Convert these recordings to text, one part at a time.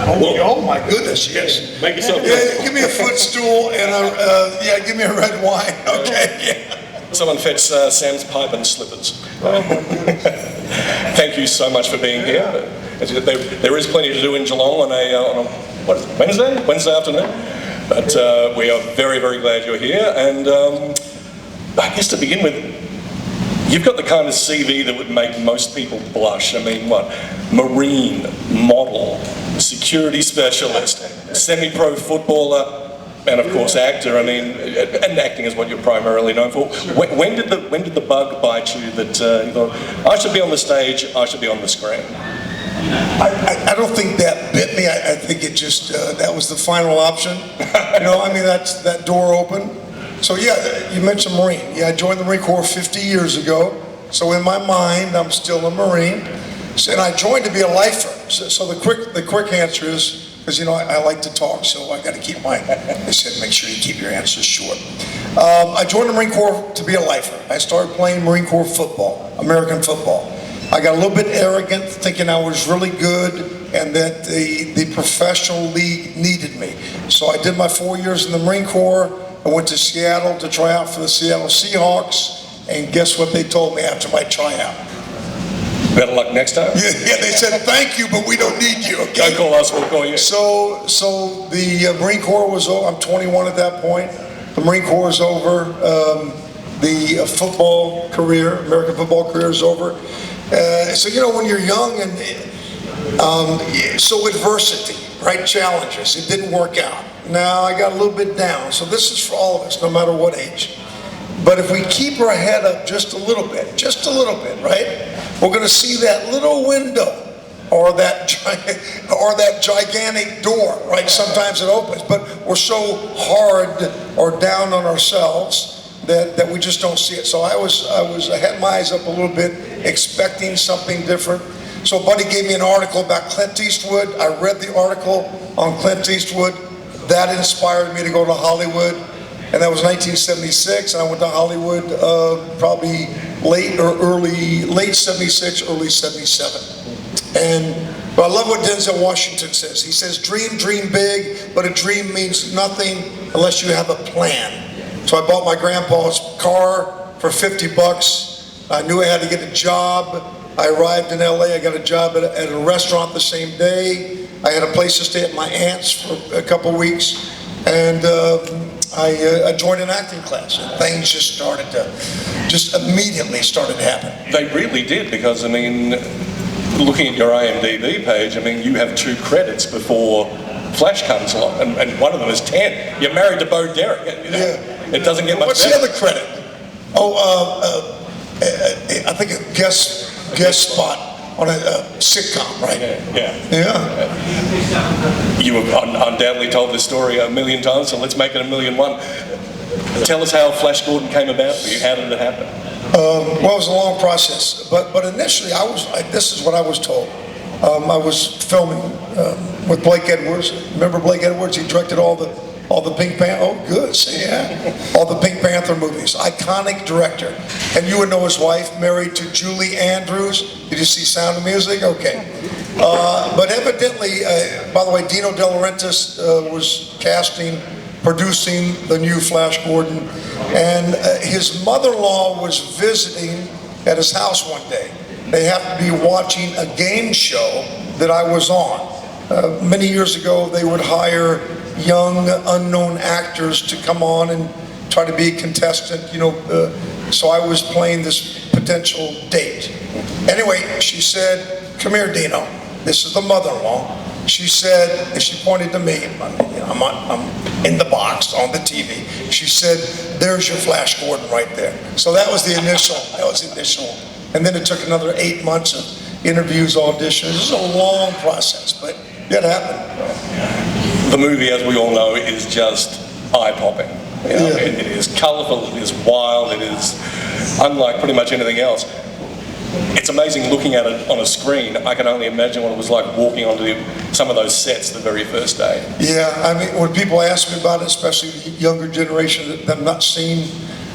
Oh my goodness, yes. Make yourself Yeah, give me a footstool and give me a red wine, okay? Yeah. Someone fetch Sam's pipe and slippers. Thank you so much for being here. There is plenty to do in Geelong on a what is it, Wednesday afternoon. But we are very, very glad you're here. And I guess to begin with, you've got the kind of CV that would make most people blush. I mean, what? Marine, model, security specialist, semi-pro footballer, and of course actor. I mean, and acting is what you're primarily known for. When did the bug bite you that you thought, I should be on the stage, I should be on the screen? I don't think that bit me. I think it just, that was the final option. You know, I mean, that door opened. So yeah, you mentioned Marine. Yeah, I joined the Marine Corps 50 years ago. So in my mind, I'm still a Marine. And I joined to be a lifer. So the quick answer is, because you know I like to talk, so I got to keep my. They said make sure you keep your answers short. I joined the Marine Corps to be a lifer. I started playing Marine Corps football, American football. I got a little bit arrogant, thinking I was really good, and that the professional league needed me. So I did my 4 years in the Marine Corps. I went to Seattle to try out for the Seattle Seahawks, and guess what they told me after my tryout? Better luck next time. Yeah, they said thank you, but we don't need you. Okay? Don't call us, we'll call you. So the Marine Corps was over. I'm 21 at that point. The Marine Corps is over. The football career, American football career, is over. So you know, when you're young and so adversity, right? Challenges. It didn't work out. Now I got a little bit down. So this is for all of us, no matter what age. But if we keep our head up just a little bit, right? We're going to see that little window or that gigantic door, right? Sometimes it opens, but we're so hard or down on ourselves that we just don't see it. So I had my eyes up a little bit, expecting something different. So a buddy gave me an article about Clint Eastwood. I read the article on Clint Eastwood. That inspired me to go to Hollywood. And that was 1976, and I went to Hollywood probably late 76, early 77. But I love what Denzel Washington says. He says, dream big, but a dream means nothing unless you have a plan. So I bought my grandpa's car for 50 bucks. I knew I had to get a job. I arrived in LA, I got a job at a restaurant the same day. I had a place to stay at my aunt's for a couple weeks. And I joined an acting class, and things just immediately started happening. They really did, because I mean, looking at your IMDb page, I mean, you have 2 credits before Flash comes along, and one of them is 10. You're married to Bo Derek. You know? Yeah. It doesn't get much What's better. the other credit? I think a guest spot on a sitcom, right? Yeah. You have undoubtedly told this story a million times, so let's make it 1,000,001. Tell us how Flash Gordon came about for you. How did it happen? Well, it was a long process, but initially this is what I was told. I was filming with Blake Edwards. Remember Blake Edwards? He directed all the Pink Panther. Oh, good. Yeah, all the Pink Panther movies. Iconic director. And you would know his wife, married to Julie Andrews. Did you see Sound of Music? Okay. But evidently, by the way, Dino De Laurentiis was producing the new Flash Gordon, and his mother-in-law was visiting at his house one day. They happened to be watching a game show that I was on. Many years ago, they would hire young, unknown actors to come on and try to be a contestant, you know. So I was playing this potential date. Anyway, she said, "Come here, Dino." This is the mother-in-law. She said, and she pointed to me. I'm in the box on the TV. She said, "There's your Flash Gordon right there." So that was the initial. And then it took another 8 months of interviews, auditions. It was a long process, but it happened. The movie, as we all know, is just eye-popping. You know, it is colourful, it is wild, it is unlike pretty much anything else. It's amazing looking at it on a screen. I can only imagine what it was like walking onto some of those sets the very first day. Yeah, I mean, when people ask me about it, especially the younger generation that have not seen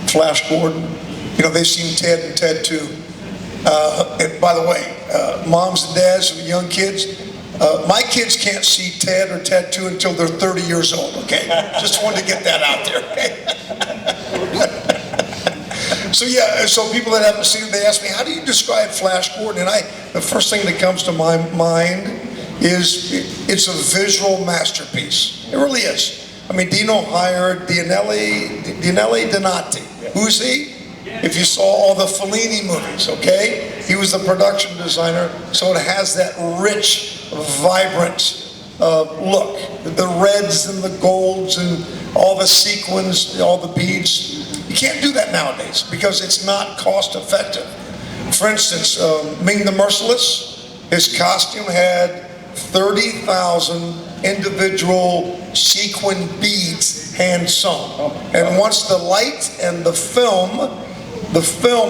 Flash Gordon, you know, they've seen Ted and Ted 2. And by the way, moms and dads with young kids, My kids can't see Ted or Ted 2 until they're 30 years old, okay? Just wanted to get that out there, okay? So yeah, so people that haven't seen it, they ask me, how do you describe Flash Gordon? And the first thing that comes to my mind is it's a visual masterpiece. It really is. I mean, Dino hired Dinelli Donati. Who's he? If you saw all the Fellini movies, okay? He was the production designer, so it has that rich, vibrant look. The reds and the golds and all the sequins, all the beads. You can't do that nowadays because it's not cost effective. For instance, Ming the Merciless, his costume had 30,000 individual sequin beads hand sewn. And once the light and the film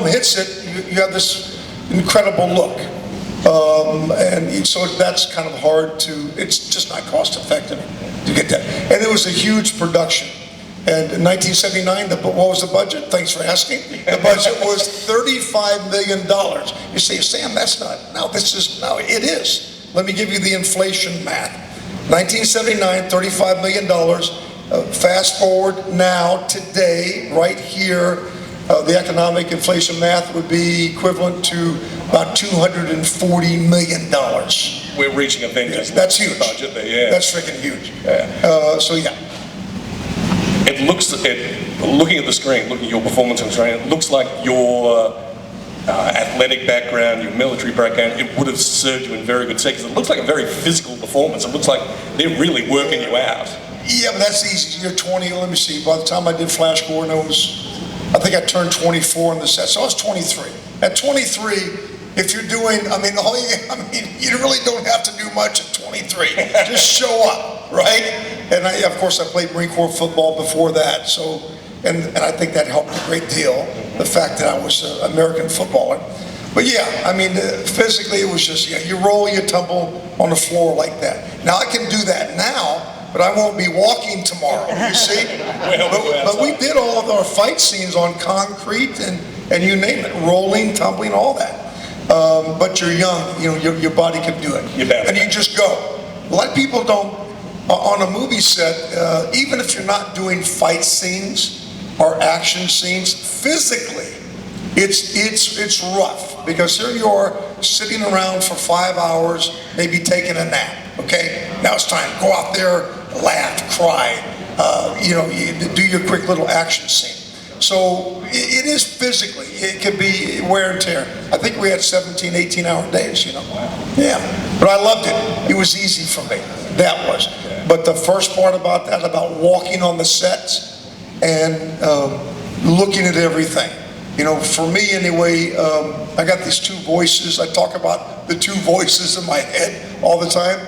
hits it, you have this incredible look. And so that's kind of hard it's just not cost effective to get that. And it was a huge production. And in 1979, what was the budget? Thanks for asking. The budget was $35 million. You say, Sam, that's not, no, it is. Let me give you the inflation math. 1979, $35 million. Fast forward now, today, right here, the economic inflation math would be equivalent to about $240 million. We're reaching Avengers. Yeah, that's huge. Budget there, yeah. That's freaking huge. Yeah. So yeah. Looking at the screen, looking at your performance on the screen, it looks like your athletic background, your military background, it would have served you in very good seconds. It looks like a very physical performance. It looks like they're really working you out. Yeah, but that's easy. You're 20, let me see. By the time I did Flash Gordon, I think I turned 24 on the set, so I was 23. At 23, if you're doing, you really don't have to do much at 23. Just show up, right? And of course, I played Marine Corps football before that, so, and I think that helped a great deal, the fact that I was an American footballer. But yeah, physically it was just, you roll, you tumble on the floor like that. Now I can do that now, but I won't be walking tomorrow, you see? But we did all of our fight scenes on concrete and you name it, rolling, tumbling, all that. But you're young, your body can do it. And you just go. A lot of people don't, on a movie set, even if you're not doing fight scenes or action scenes, physically, it's rough. Because here you are sitting around for 5 hours, maybe taking a nap, okay? Now it's time, go out there, laugh, cry, you do your quick little action scene. So it is physically, it can be wear and tear. I think we had 17, 18-hour days, Yeah, but I loved it. It was easy for me, that was. But the first part about that, about walking on the sets and looking at everything. For me anyway, I got these two voices. I talk about the two voices in my head all the time.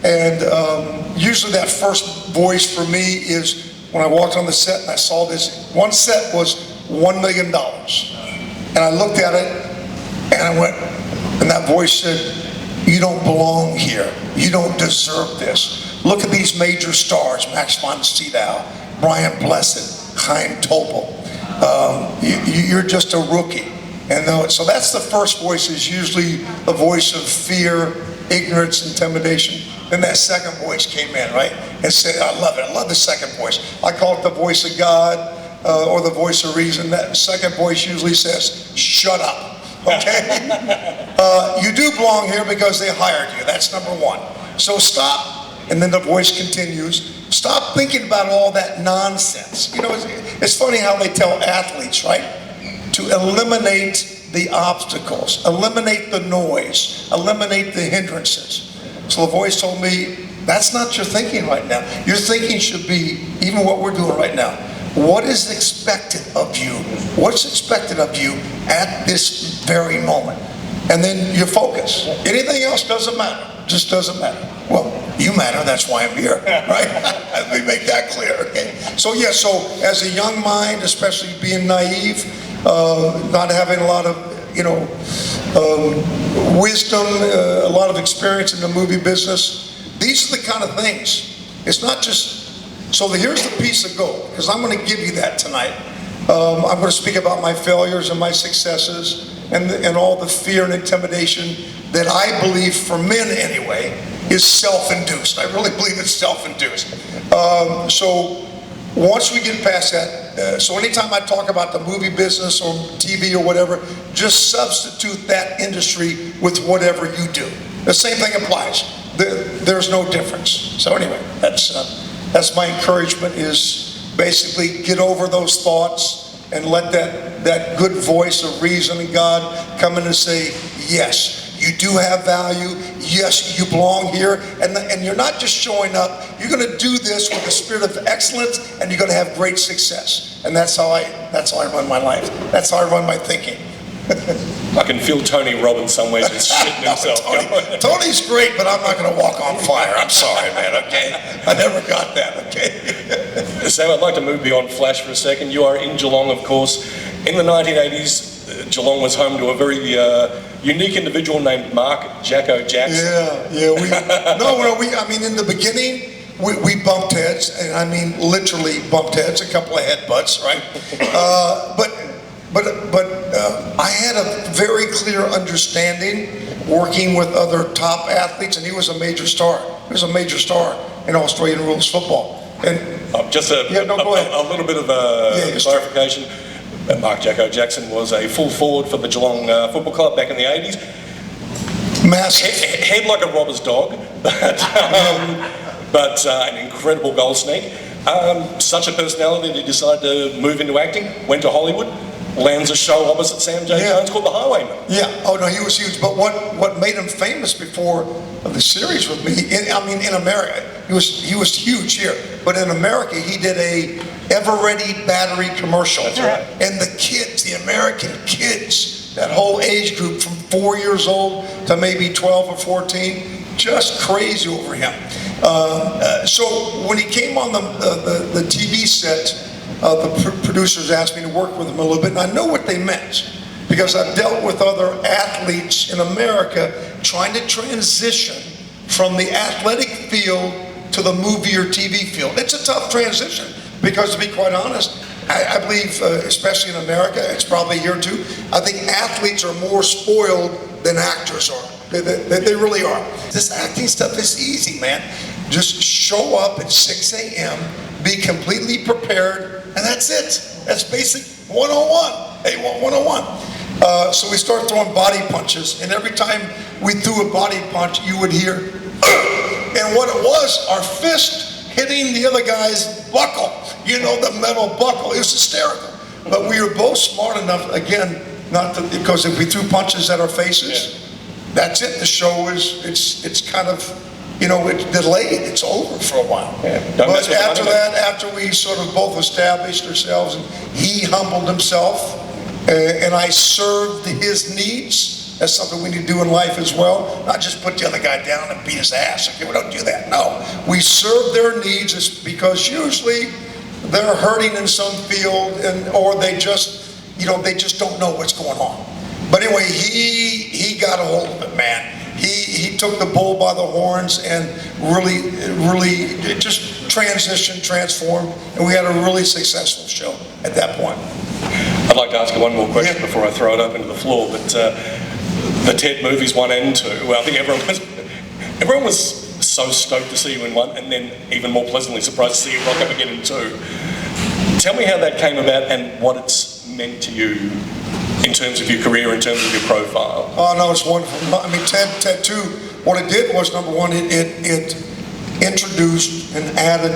And usually that first voice for me is when I walked on the set and I saw this. One set was $1 million. And I looked at it and I went, and that voice said, you don't belong here. You don't deserve this. Look at these major stars, Max von Sydow, Brian Blessed, Chaim Topol. You're just a rookie. And so that's the first voice, is usually the voice of fear, ignorance, intimidation. Then that second voice came in, right? And said, I love it. I love the second voice. I call it the voice of God or the voice of reason. That second voice usually says, shut up, okay? You do belong here because they hired you. That's number one. So stop. And then the voice continues. Stop thinking about all that nonsense. It's funny how they tell athletes, right? To eliminate the obstacles, eliminate the noise, eliminate the hindrances. So the voice told me, that's not your thinking right now. Your thinking should be, even what we're doing right now, what is expected of you? What's expected of you at this very moment? And then your focus. Anything else doesn't matter, just doesn't matter. Well, you matter, that's why I'm here, right? Let me make that clear, okay? So yeah, so as a young mind, especially being naive, not having a lot of, wisdom, a lot of experience in the movie business, these are the kind of things. It's not just, so here's the piece of gold, because I'm going to give you that tonight. I'm going to speak about my failures and my successes and all the fear and intimidation that I believe, for men anyway, is self-induced. I really believe it's self-induced. So once we get past that, so anytime I talk about the movie business or TV or whatever, just substitute that industry with whatever you do. The same thing applies. There's no difference. So anyway, that's my encouragement, is basically get over those thoughts and let that good voice of reason and God come in and say, yes, you do have value. Yes, you belong here. And you're not just showing up. You're going to do this with a spirit of excellence, and you're going to have great success. And that's how I run my life. That's how I run my thinking. I can feel Tony Robbins somewhere just shitting himself. Tony's great, but I'm not going to walk on fire. I'm sorry, man, okay? I never got that, okay? Sam, I'd like to move beyond Flash for a second. You are in Geelong, of course. In the 1980s, Geelong was home to a very unique individual named Mark Jacko Jackson. I mean, in the beginning, we bumped heads, and I mean literally bumped heads, a couple of headbutts, right? But I had a very clear understanding working with other top athletes, and he was a major star. He was a major star in Australian rules football. And just a little bit of clarification. Mark Jacko Jackson was a full forward for the Geelong Football Club back in the 80s. Massive. Head like a robber's dog, but an incredible goal sneak. Such a personality that he decided to move into acting, went to Hollywood, lands a show opposite Sam J. Jones called The Highwayman. Yeah, oh no, he was huge. But what made him famous before the series with me, in America, he was huge here. But in America, he did a Ever-Ready battery commercial. That's right. And the kids, the American kids, that whole age group from 4 years old to maybe 12 or 14, just crazy over him. So when he came on the TV set, the producers asked me to work with him a little bit, and I know what they meant, because I've dealt with other athletes in America trying to transition from the athletic field to the movie or TV field. It's a tough transition, because to be quite honest, I believe, especially in America, it's probably here too, I think athletes are more spoiled than actors are. They really are. This acting stuff is easy, man. Just show up at 6 a.m., be completely prepared, and that's it. That's basic 101. Hey, 101. So we start throwing body punches, and every time we threw a body punch, you would hear, and what it was, our fist hitting the other guy's buckle. You know, the metal buckle. It was hysterical. But we were both smart enough, again, because if we threw punches at our faces, that's it. The show it's kind of, it's delayed. It's over for a while. Yeah. But after that, after we sort of both established ourselves, and he humbled himself, and I served his needs. That's something we need to do in life as well. Not just put the other guy down and beat his ass. Okay, we don't do that. No, we serve their needs, because usually they're hurting in some field, or they just don't know what's going on. But anyway, he got a hold of it, man. He took the bull by the horns and really just transformed, and we had a really successful show at that point. I'd like to ask you one more question before I throw it up into the floor. But the Ted movies 1 and 2. Well, I think everyone was so stoked to see you in 1, and then even more pleasantly surprised to see you rock up again in 2. Tell me how that came about and what it's meant to you in terms of your career, in terms of your profile. Oh no, it's wonderful. I mean, Ted 2, what it did was, number one, it introduced and added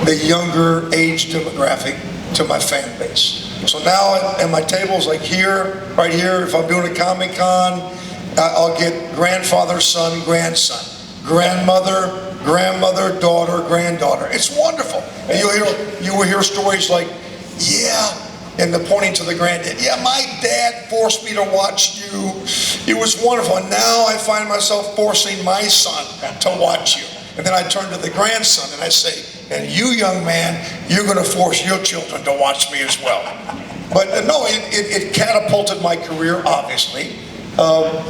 the younger age demographic to my fan base. So now at my tables, like here, right here, if I'm doing a Comic-Con, I'll get grandfather, son, grandson, grandmother, daughter, granddaughter. It's wonderful. And you will hear stories like, and the pointing to the granddad. Yeah, my dad forced me to watch you. It was wonderful. And now I find myself forcing my son to watch you. And then I turn to the grandson and I say, and you, young man, you're going to force your children to watch me as well. But no, it catapulted my career, obviously,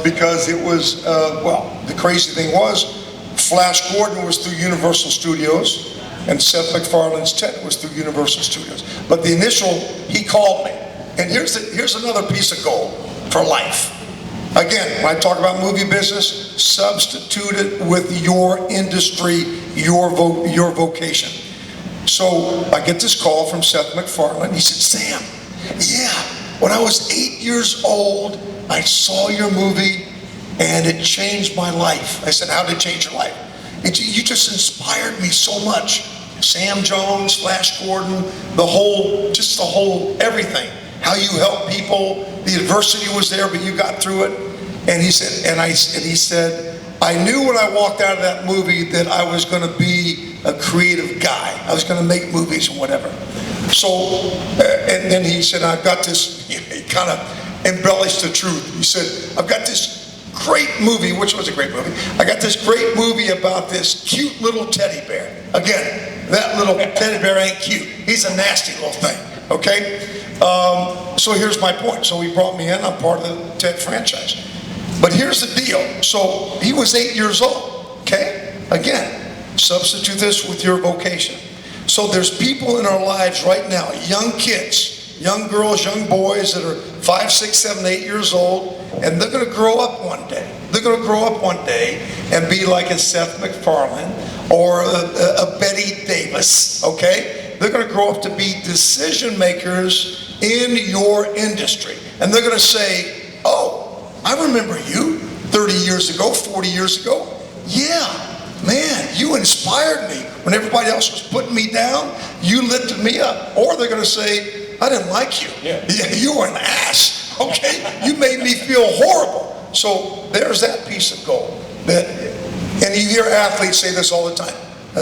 because it was, the crazy thing was, Flash Gordon was through Universal Studios, and Seth MacFarlane's Ted was through Universal Studios. But the initial, he called me. And here's another piece of gold for life. Again, when I talk about movie business, substitute it with your industry, your vocation. So I get this call from Seth MacFarlane. He said, Sam, yeah, when I was 8 years old, I saw your movie and it changed my life. I said, how did it change your life? You just inspired me so much. Sam Jones, Flash Gordon, the whole everything. How you help people, the adversity was there, but you got through it. And he said, I knew when I walked out of that movie that I was going to be a creative guy. I was going to make movies and whatever. So, and then he said, I've got this, he kind of embellished the truth. He said, I've got this great movie, which was a great movie. I got this great movie about this cute little teddy bear. Again, that little teddy bear ain't cute. He's a nasty little thing, okay? So here's my point. So he brought me in, I'm part of the Ted franchise. But here's the deal. So he was 8 years old, okay? Again, substitute this with your vocation. So there's people in our lives right now, young kids, young girls, young boys that are 5, 6, 7, 8 years old, and they're going to grow up one day. They're going to grow up one day and be like a Seth MacFarlane or a Betty Davis, okay? They're going to grow up to be decision makers in your industry. And they're going to say, oh, I remember you 30 years ago, 40 years ago. Yeah, man, you inspired me. When everybody else was putting me down, you lifted me up. Or they're going to say, I didn't like you. Yeah, you were an ass, okay? You made me feel horrible. So there's that piece of gold. And you hear athletes say this all the time.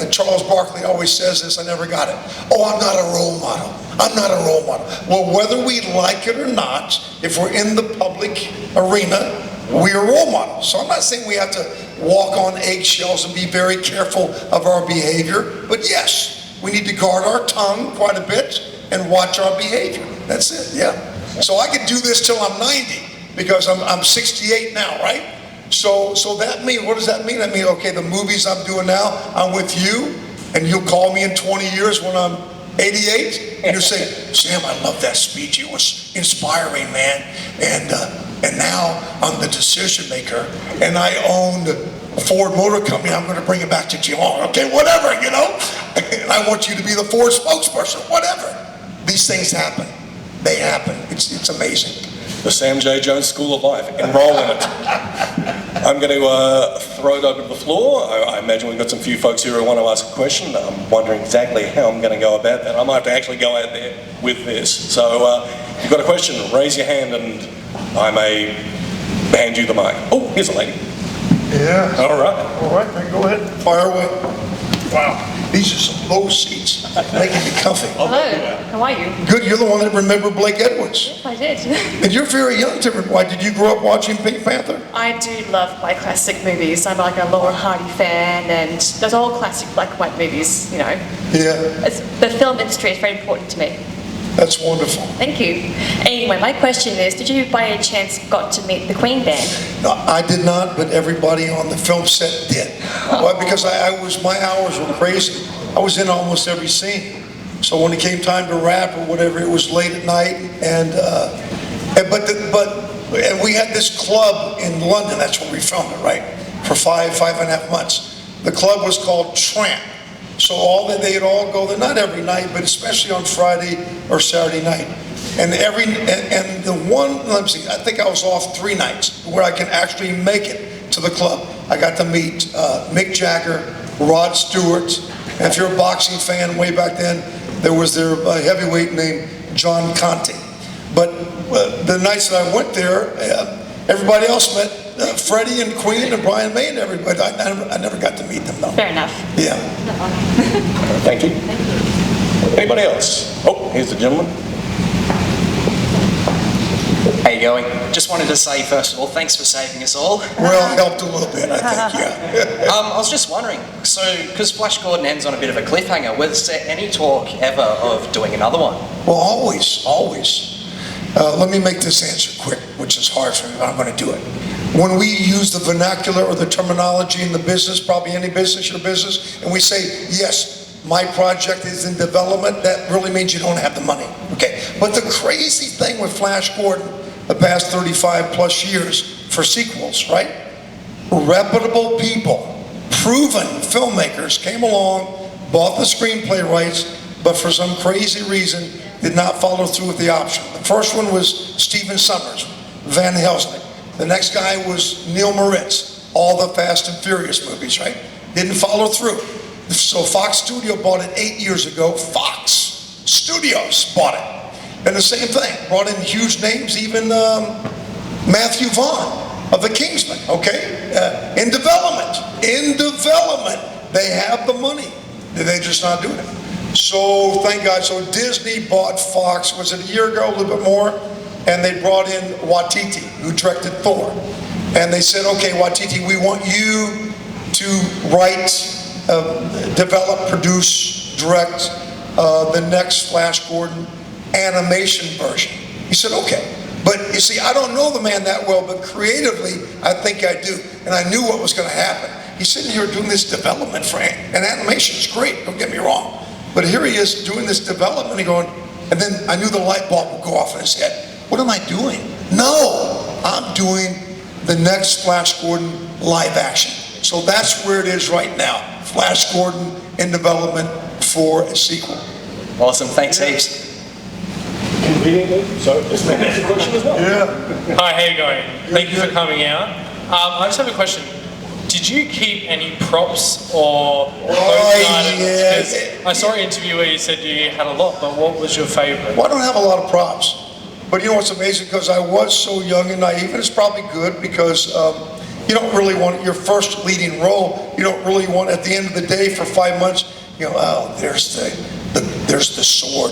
Charles Barkley always says this, I never got it. Oh, I'm not a role model. I'm not a role model. Well, whether we like it or not, if we're in the public arena, we're role models. So I'm not saying we have to walk on eggshells and be very careful of our behavior, but yes, we need to guard our tongue quite a bit and watch our behavior. That's it, yeah. So I could do this till I'm 90 because I'm 68 now, right? So that means, what does that mean? I mean, okay, the movies I'm doing now, I'm with you, and you'll call me in 20 years when I'm 88, and you'll say, Sam, I love that speech. It was inspiring, man. And now I'm the decision maker, and I own a Ford Motor Company. I'm going to bring it back to Geelong. Okay, whatever, you know. And I want you to be the Ford spokesperson, whatever. These things happen. They happen. It's amazing. The Sam J. Jones School of Life. Enroll in it. I'm going to throw it over to the floor. I imagine we've got some few folks here who want to ask a question. I'm wondering exactly how I'm going to go about that. I might have to actually go out there with this. So if you've got a question, raise your hand and I may hand you the mic. Oh, here's a lady. Yeah. All right. All right, then go ahead. Fire away. Wow. These are some low seats, making me comfy. Hello, how are you? Good, you're the one that remembered Blake Edwards. I did. And you're very young to remember. Why, did you grow up watching Pink Panther? I do love my classic movies. I'm like a Laura Hardy fan, and those old classic black and white movies, you know. Yeah. The film industry is very important to me. That's wonderful. Thank you. Anyway, my question is, did you by any chance got to meet the Queen band? No, I did not, but everybody on the film set did. Why? Because my hours were crazy. I was in almost every scene. So when it came time to rap or whatever, it was late at night, and we had this club in London. That's where we filmed it, right? For five and a half months. The club was called Tramp. So they'd all go there, not every night, but especially on Friday or Saturday night. And let me see, I think I was off 3 nights where I can actually make it to the club. I got to meet Mick Jagger, Rod Stewart, and if you're a boxing fan way back then, there was their heavyweight named John Conte. But the nights that I went there, everybody else met Freddie and Queen and Brian May and everybody. I never got to meet them though. Fair enough. Yeah. Thank you. Anybody else? Oh, here's the gentleman. How you going? Just wanted to say, first of all, thanks for saving us all. Well, helped a little bit, I think, yeah. I was just wondering, so, because Flash Gordon ends on a bit of a cliffhanger, was there any talk ever of doing another one? Well, always. Let me make this answer quick, which is hard for me, but I'm going to do it. When we use the vernacular or the terminology in the business, probably any business, your business, and we say, yes, my project is in development, that really means you don't have the money, okay? But the crazy thing with Flash Gordon, the past 35 plus years, for sequels, right? Reputable people, proven filmmakers came along, bought the screenplay rights, but for some crazy reason did not follow through with the option. The first one was Steven Sommers, Van Helsing. The next guy was Neil Moritz, all the Fast and Furious movies, right? Didn't follow through. So Fox Studio bought it 8 years ago. Fox Studios bought it. And the same thing, brought in huge names, even Matthew Vaughn of The Kingsman, okay? In development, they have the money. They're just not doing it. So thank God, so Disney bought Fox, was it a year ago, a little bit more? And they brought in Waititi, who directed Thor. And they said, okay, Waititi, we want you to write, develop, produce, direct the next Flash Gordon animation version. He said, okay. But you see, I don't know the man that well, but creatively, I think I do. And I knew what was going to happen. He's sitting here doing this development for and animation is great, don't get me wrong. But here he is doing this development and going, and then I knew the light bulb would go off in his head. What am I doing? No, I'm doing the next Flash Gordon live action. So that's where it is right now. Flash Gordon in development for a sequel. Awesome, thanks heaps. Conveniently, so this man has a question as well. Yeah. Hi, how you going? Thank you for coming out. I just have a question. Did you keep any props or clothing items? yeah. 'Cause I saw an interview where you said you had a lot, but what was your favorite? Well, I don't have a lot of props. But you know what's amazing? Because I was so young and naive, and it's probably good because you don't really want your first leading role. You don't really want at the end of the day for 5 months. You know, oh, there's the sword.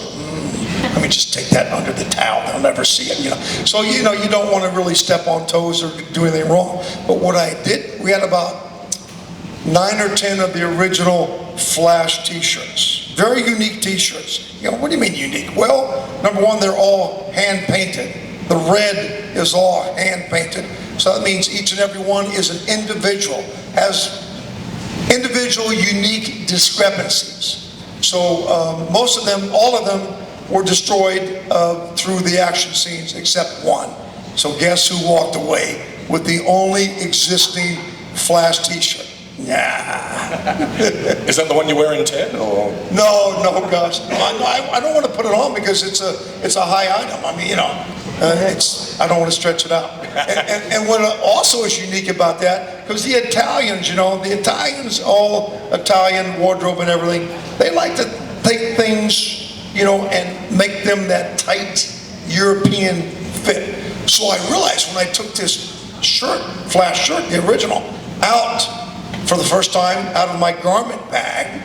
Let me just take that under the towel. They'll never see it. You know, so you know you don't want to really step on toes or do anything wrong. But what I did, we had about 9 or 10 of the original Flash T-shirts. Very unique T-shirts. You know, what do you mean unique? Well, number one, they're all hand painted. The red is all hand painted. So that means each and every one is an individual, has individual unique discrepancies. So most of them, all of them were destroyed through the action scenes except one. So guess who walked away with the only existing Flash T-shirt? Nah. Is that the one you're wearing, Ted? Or? No, gosh. No, I don't want to put it on because it's a high item. I mean, you know, I don't want to stretch it out. And what also is unique about that, because the Italians, you know, the Italians, all Italian wardrobe and everything, they like to take things, you know, and make them that tight European fit. So I realized when I took this shirt, Flash shirt, the original, out for the first time out of my garment bag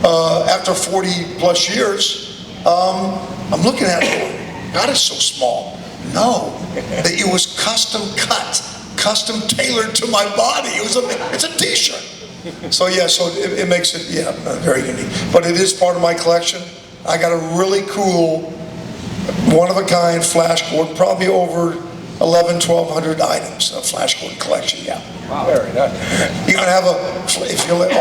after 40 plus years, I'm looking at it going, God, it's so small. No, it was custom cut, custom tailored to my body. It's a T-shirt. So yeah, so it makes it, yeah, very unique. But it is part of my collection. I got a really cool, one-of-a-kind Flash Gordon, probably over 1,200 items, a Flash Gordon collection, yeah. Wow. Very nice. You can have if you let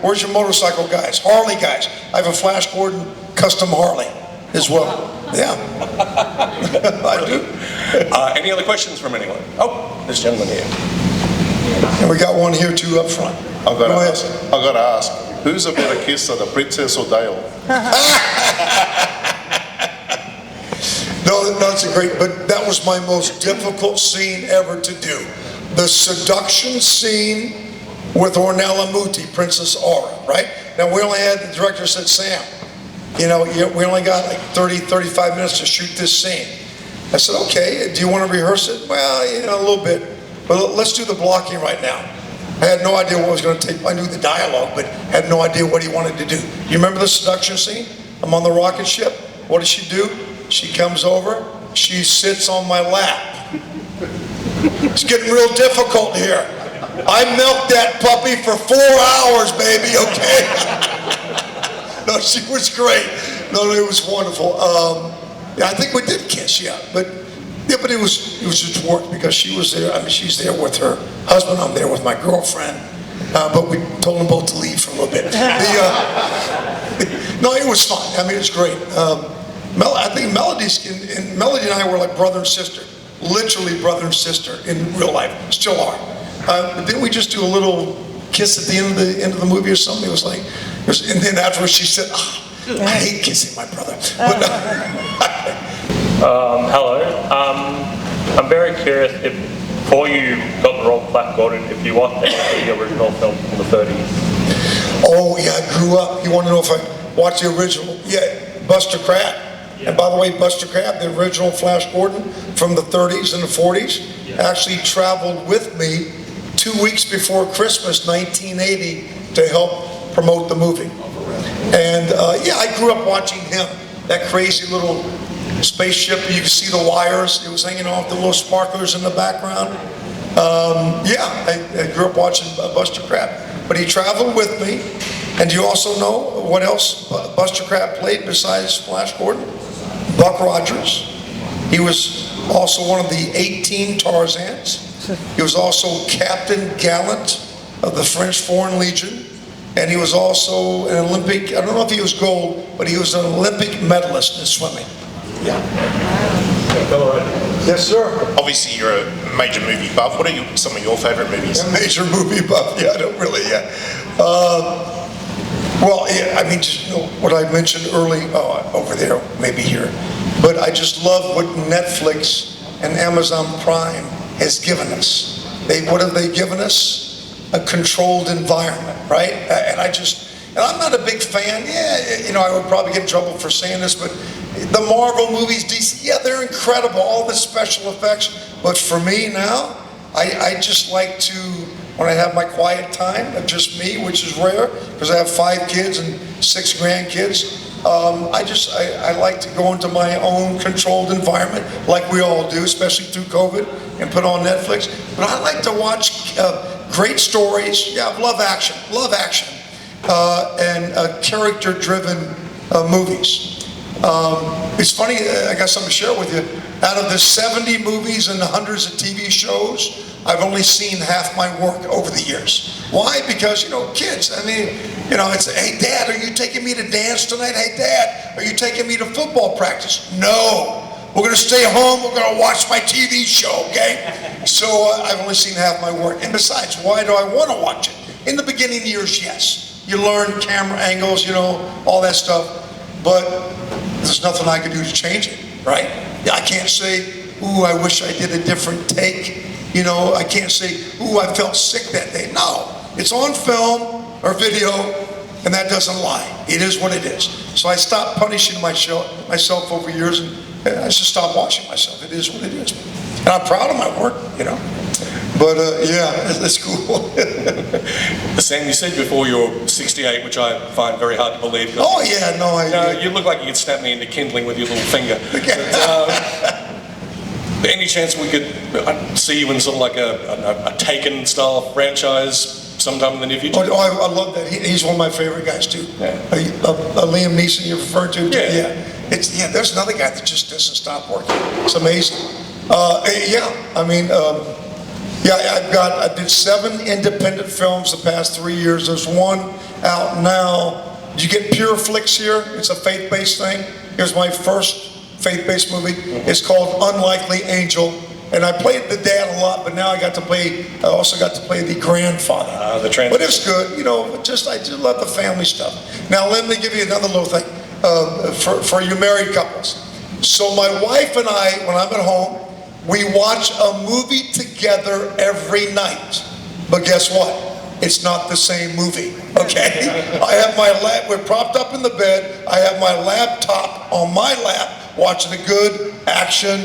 where's your motorcycle guys? Harley guys. I have a Flash Gordon custom Harley as well. Yeah. I do. Any other questions from anyone? Oh, this gentleman here. And we got one here too up front. I've got to ask, who's a better kisser, the princess or Dale? No, that's a great, but that was my most difficult scene ever to do. The seduction scene with Ornella Muti, Princess Aura, right? Now we only had, the director said, Sam, you know, we only got like 30, 35 minutes to shoot this scene. I said, okay, do you want to rehearse it? Well, you know, a little bit, but let's do the blocking right now. I had no idea what was going to take, I knew the dialogue, but had no idea what he wanted to do. You remember the seduction scene? I'm on the rocket ship. What does she do? She comes over, she sits on my lap. It's getting real difficult here. I milked that puppy for 4 hours, baby, okay? No, she was great. No, it was wonderful. Yeah, I think we did kiss, yeah. But it was just work because she was there. I mean, she's there with her husband. I'm there with my girlfriend. But we told them both to leave for a little bit. No, it was fun. I mean, it's great. I think Melody and I were like brother and sister. literally brother and sister in real life, still are. Didn't we just do a little kiss at the end of the movie or something? It was like, and then afterwards she said, I hate kissing my brother. But, Hello. I'm very curious if, before you got the role of Flash Gordon, if you watched any of the original films from the 30s. oh yeah, I grew up. You want to know if I watched the original? Yeah, Buster Crabbe. And by the way, Buster Crabbe, the original Flash Gordon from the 30s and the 40s, actually traveled with me 2 weeks before Christmas 1980 to help promote the movie. And yeah, I grew up watching him, that crazy little spaceship. You can see the wires. It was hanging off the little sparklers in the background. Yeah, I grew up watching Buster Crabbe. But he traveled with me. And do you also know what else Buster Crabbe played besides Flash Gordon? Buck Rogers. He was also one of the 18 Tarzans. He was also Captain Gallant of the French Foreign Legion. And he was also an Olympic, I don't know if he was gold, but he was an Olympic medalist in swimming. Yeah. Yes, sir. Obviously, you're a major movie buff. What are some of your favorite movies? A major movie buff. Yeah, I don't really, yeah. Well, yeah, I mean, just, you know, what I mentioned early, over there, maybe here. But I just love what Netflix and Amazon Prime has given us. What have they given us? A controlled environment, right? And I'm not a big fan. Yeah, you know, I would probably get in trouble for saying this, but the Marvel movies, DC, yeah, they're incredible, all the special effects. But for me now, I just like to, when I have my quiet time of just me, which is rare, because I have 5 kids and 6 grandkids, I like to go into my own controlled environment, like we all do, especially through COVID, and put on Netflix. But I like to watch great stories. Yeah, I love action, and character-driven movies. It's funny, I got something to share with you. Out of the 70 movies and the hundreds of TV shows, I've only seen half my work over the years. Why? Because, you know, kids, I mean, you know, it's, hey, Dad, are you taking me to dance tonight? Hey, Dad, are you taking me to football practice? No. We're going to stay home. We're going to watch my TV show, okay? So I've only seen half my work. And besides, why do I want to watch it? In the beginning years, yes. You learn camera angles, you know, all that stuff. But there's nothing I can do to change it, right? I can't say, ooh, I wish I did a different take. You know, I can't say, ooh, I felt sick that day. No, it's on film or video, and that doesn't lie. It is what it is. So I stopped punishing myself over years, and I just stopped watching myself. It is what it is. And I'm proud of my work, you know. But yeah, that's cool. Sam, you said before you're 68, which I find very hard to believe. Oh yeah, no, you look like you could snap me into kindling with your little finger. Any chance we could see you in sort of like a Taken style franchise sometime in the near future? Oh, I love that. He's one of my favorite guys too. Yeah. Liam Neeson you're referring to? Yeah. There's another guy that just doesn't stop working. It's amazing. I mean, I did 7 independent films the past 3 years. There's one out now. Did you get Pure Flicks here? It's a faith-based thing. Here's my first faith-based movie. It's called Unlikely Angel. And I played the dad a lot, but now I also got to play the grandfather. But it's good, you know, I just love the family stuff. Now let me give you another little thing for you married couples. So my wife and I, when I'm at home, we watch a movie together every night. But guess what? It's not the same movie, okay? I have we're propped up in the bed. I have my laptop on my lap, watching a good action,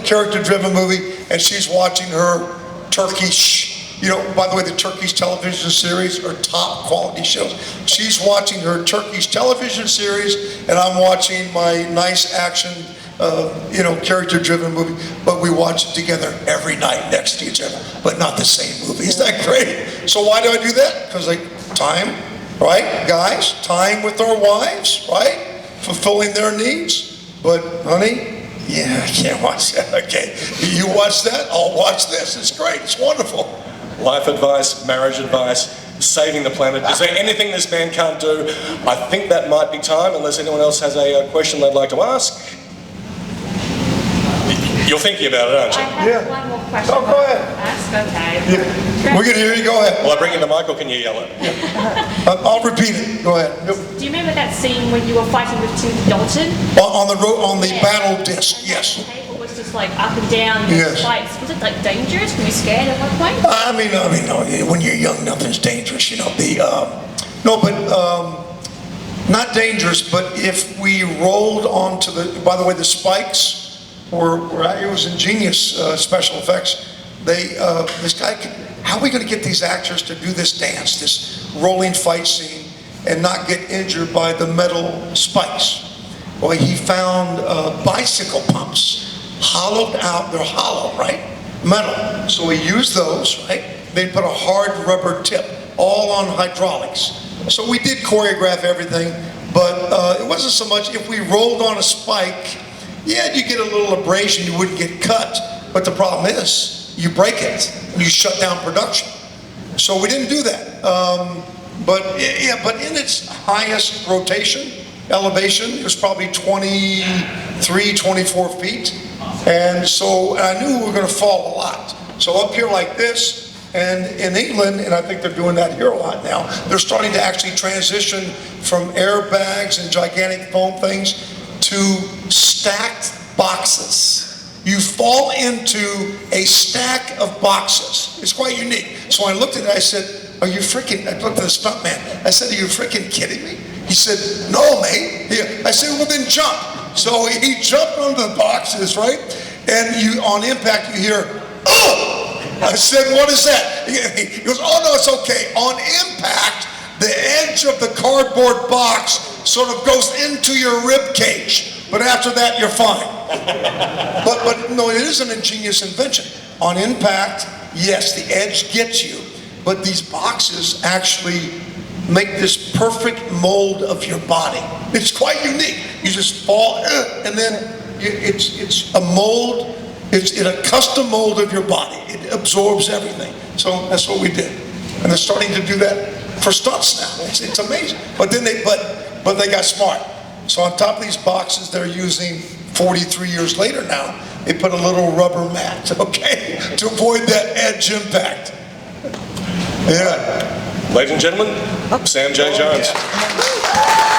character-driven movie, and she's watching her Turkish, by the way, the Turkish television series are top quality shows. She's watching her Turkish television series, and I'm watching my nice action, character-driven movie, but we watch it together every night next to each other, but not the same movie. Isn't that great? So why do I do that? Because time, right? Guys, time with our wives, right? Fulfilling their needs. But honey, I can't watch that. Okay, you watch that, I'll watch this. It's great, it's wonderful. Life advice, marriage advice, saving the planet. Is there anything this man can't do? I think that might be time, unless anyone else has a question they'd like to ask. You're thinking about it, aren't I you? have Yeah. one more question. Oh, go ahead. Ask, okay. Yeah. We can hear you, go ahead. Will I bring in the mic or can you yell it? I'll repeat it, go ahead. Do you remember that scene when you were fighting with Timothy Dalton? On the Yeah. battle disc, And yes. The table was just like up and down, and Yes. fights. Was it like dangerous? Were you scared at one point? I mean, no, when you're young, nothing's dangerous, you know. Not dangerous, but if we rolled onto by the way, the spikes it was ingenious special effects. This guy, how are we going to get these actors to do this dance, this rolling fight scene, and not get injured by the metal spikes? Well, he found bicycle pumps, hollowed out. They're hollow, right? Metal. So he used those, right? They put a hard rubber tip, all on hydraulics. So we did choreograph everything, but it wasn't so much if we rolled on a spike, yeah, you get a little abrasion, you wouldn't get cut. But the problem is, you break it, and you shut down production. So we didn't do that. But in its highest rotation, elevation, it was probably 23, 24 feet. And so I knew we were going to fall a lot. So up here like this, and in England, and I think they're doing that here a lot now, they're starting to actually transition from airbags and gigantic foam things to stacked boxes. You fall into a stack of boxes. It's quite unique. So I looked at it, I said, I looked at the stuntman. I said, are you freaking kidding me? He said, no, mate. I said, well, then jump. So he jumped onto the boxes, right? And on impact, you hear, oh! I said, what is that? He goes, oh, no, it's okay. On impact, the edge of the cardboard box sort of goes into your rib cage. But after that, you're fine. But no, it is an ingenious invention. On impact, yes, the edge gets you. But these boxes actually make this perfect mold of your body. It's quite unique. You just fall, and then it's a mold. It's in a custom mold of your body. It absorbs everything. So that's what we did. And they're starting to do that for stunts now. It's amazing. But then they got smart. So on top of these boxes they're using 43 years later now, they put a little rubber mat, okay, to avoid that edge impact. Yeah. Ladies and gentlemen, Sam J. Jones. Yeah.